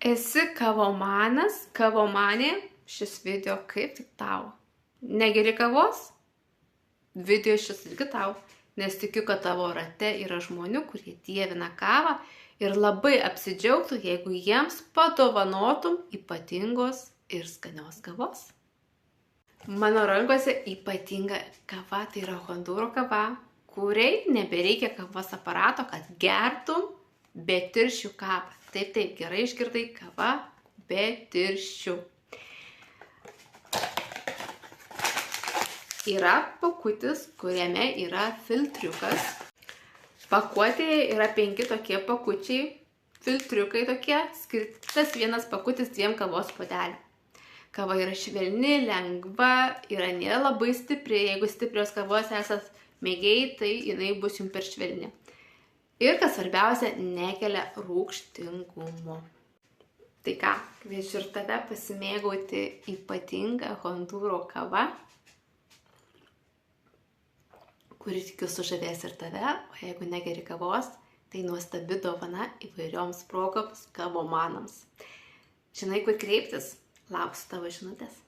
Esi kavomanas, kavomanė, šis video kaip tik tau. Negeri kavos? Video šis irgi tau, nes tikiu, kad tavo rate yra žmonių, kurie dievina kavą ir labai apsidžiaugtų, jeigu jiems padovanotum ypatingos ir skanios kavos. Mano rankose ypatinga kava, tai yra Hondūro kava, kuriai nebereikia kavos aparato, kad gertum be tirščių kavą. Taip, gerai išgirdai, kava be tirščių. Yra pakutis, kuriame yra filtriukas. Pakuotėje yra 5 tokie pakučiai, filtriukai tokie, skirtas vienas pakutis 2 kavos puodelių. Kava yra švelni, lengva, nėra labai stipri. Jeigu stiprios kavos esat mėgėjai, tai jinai bus jums per švelni. Ir, kas svarbiausia, nekelia rūgštingumo. Tai ką, kviečiu ir tave pasimėgauti ypatingą Hondūro kavą, kuri tikiu sužavės ir tave, o jeigu negeri kavos, tai nuostabi dovana įvairioms progoms kavomanams. Žinai, kur kreiptis? Lauksiu tavo žinutės.